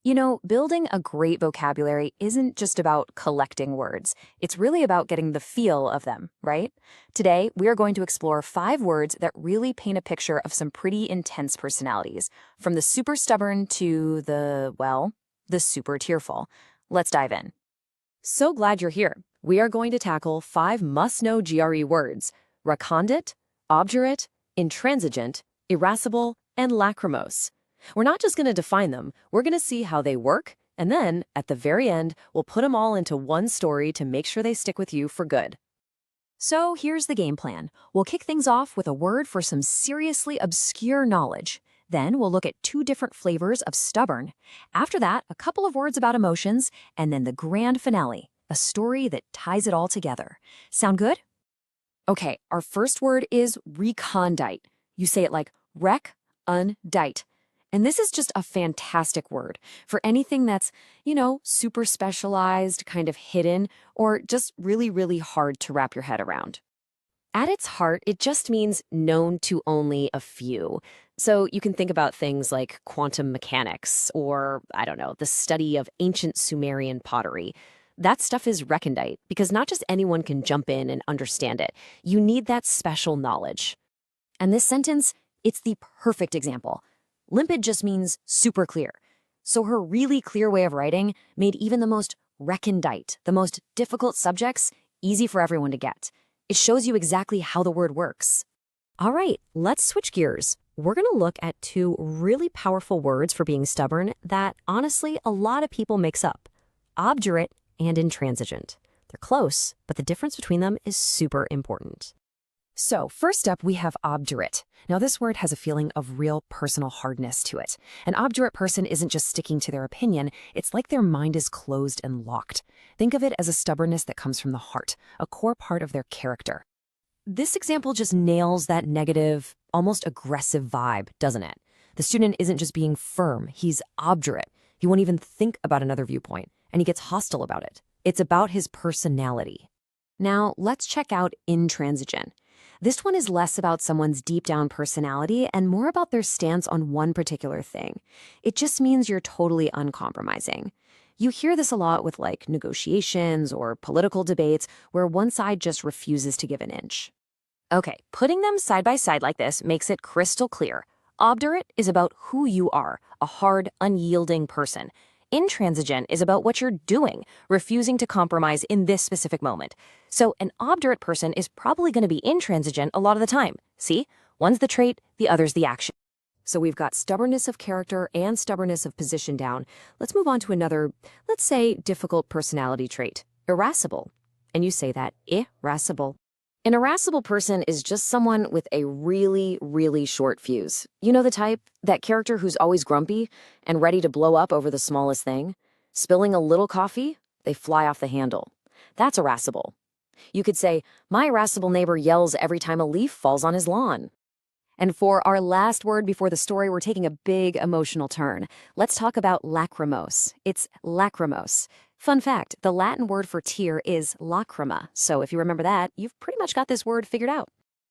You know, building a great vocabulary isn't just about collecting words. It's really about getting the feel of them, right? Today, we are going to explore 5 words that really paint a picture of some pretty intense personalities, from the super stubborn to the super tearful. Let's dive in. So glad you're here. We are going to tackle 5 must-know GRE words: recondite, obdurate, intransigent, irascible, and lachrymose. We're not just going to define them, we're going to see how they work, and then, at the very end, we'll put them all into one story to make sure they stick with you for good. So here's the game plan. We'll kick things off with a word for some seriously obscure knowledge. Then we'll look at 2 different flavors of stubborn. After that, a couple of words about emotions, and then the grand finale, a story that ties it all together. Sound good? Okay, our first word is recondite. You say it like rec-un-dite. And this is just a fantastic word for anything that's, super specialized, kind of hidden, or just really, really hard to wrap your head around. At its heart, it just means known to only a few. So you can think about things like quantum mechanics or, the study of ancient Sumerian pottery. That stuff is recondite because not just anyone can jump in and understand it. You need that special knowledge. And this sentence, it's the perfect example. Limpid just means super clear. So her really clear way of writing made even the most recondite, the most difficult subjects, easy for everyone to get. It shows you exactly how the word works. All right, let's switch gears. We're going to look at 2 really powerful words for being stubborn that, honestly, a lot of people mix up: obdurate and intransigent. They're close, but the difference between them is super important. So first up, we have obdurate. Now this word has a feeling of real personal hardness to it. An obdurate person isn't just sticking to their opinion, it's like their mind is closed and locked. Think of it as a stubbornness that comes from the heart, a core part of their character. This example just nails that negative, almost aggressive vibe, doesn't it? The student isn't just being firm, he's obdurate. He won't even think about another viewpoint, and he gets hostile about it. It's about his personality. Now let's check out intransigent. This one is less about someone's deep down personality and more about their stance on one particular thing. It just means you're totally uncompromising. You hear this a lot with negotiations or political debates where one side just refuses to give an inch. Okay, putting them side by side like this makes it crystal clear. Obdurate is about who you are, a hard, unyielding person. Intransigent is about what you're doing, refusing to compromise in this specific moment. So an obdurate person is probably going to be intransigent a lot of the time. See? One's the trait, the other's the action. So we've got stubbornness of character and stubbornness of position down. Let's move on to another, let's say, difficult personality trait: irascible. And you say that, irascible. An irascible person is just someone with a really, really short fuse. You know the type? That character who's always grumpy and ready to blow up over the smallest thing? Spilling a little coffee? They fly off the handle. That's irascible. You could say, my irascible neighbor yells every time a leaf falls on his lawn. And for our last word before the story, we're taking a big emotional turn. Let's talk about lachrymose. It's lachrymose. Fun fact, the Latin word for tear is lacrima, so if you remember that, you've pretty much got this word figured out.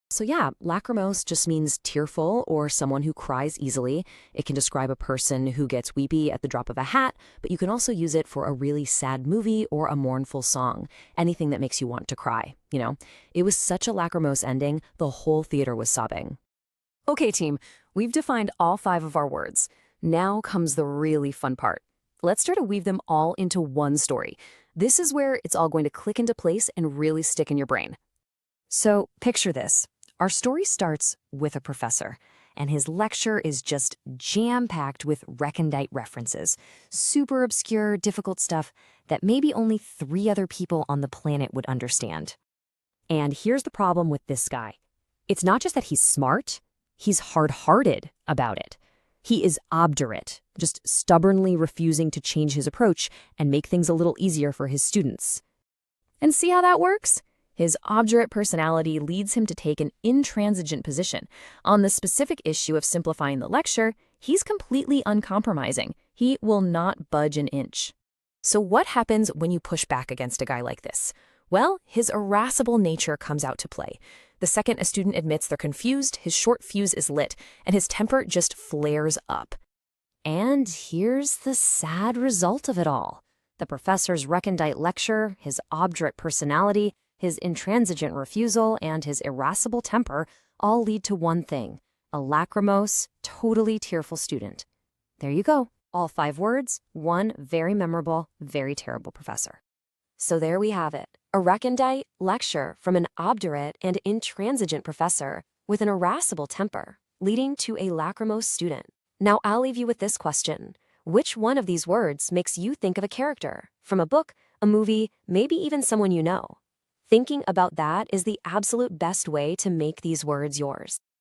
So yeah, lachrymose just means tearful or someone who cries easily. It can describe a person who gets weepy at the drop of a hat, but you can also use it for a really sad movie or a mournful song, anything that makes you want to cry, It was such a lachrymose ending, the whole theater was sobbing. Okay, team, we've defined all 5 of our words. Now comes the really fun part. Let's try to weave them all into one story. This is where it's all going to click into place and really stick in your brain. So picture this. Our story starts with a professor, and his lecture is just jam-packed with recondite references. Super obscure, difficult stuff that maybe only 3 other people on the planet would understand. And here's the problem with this guy. It's not just that he's smart, he's hard-hearted about it. He is obdurate, just stubbornly refusing to change his approach and make things a little easier for his students. And see how that works? His obdurate personality leads him to take an intransigent position. On the specific issue of simplifying the lecture, he's completely uncompromising. He will not budge an inch. So what happens when you push back against a guy like this? Well, his irascible nature comes out to play. The second a student admits they're confused, his short fuse is lit, and his temper just flares up. And here's the sad result of it all. The professor's recondite lecture, his obdurate personality, his intransigent refusal, and his irascible temper all lead to one thing: a lachrymose, totally tearful student. There you go. All 5 words, one very memorable, very terrible professor. So there we have it. A recondite lecture from an obdurate and intransigent professor with an irascible temper, leading to a lachrymose student. Now I'll leave you with this question. Which one of these words makes you think of a character from a book, a movie, maybe even someone you know? Thinking about that is the absolute best way to make these words yours.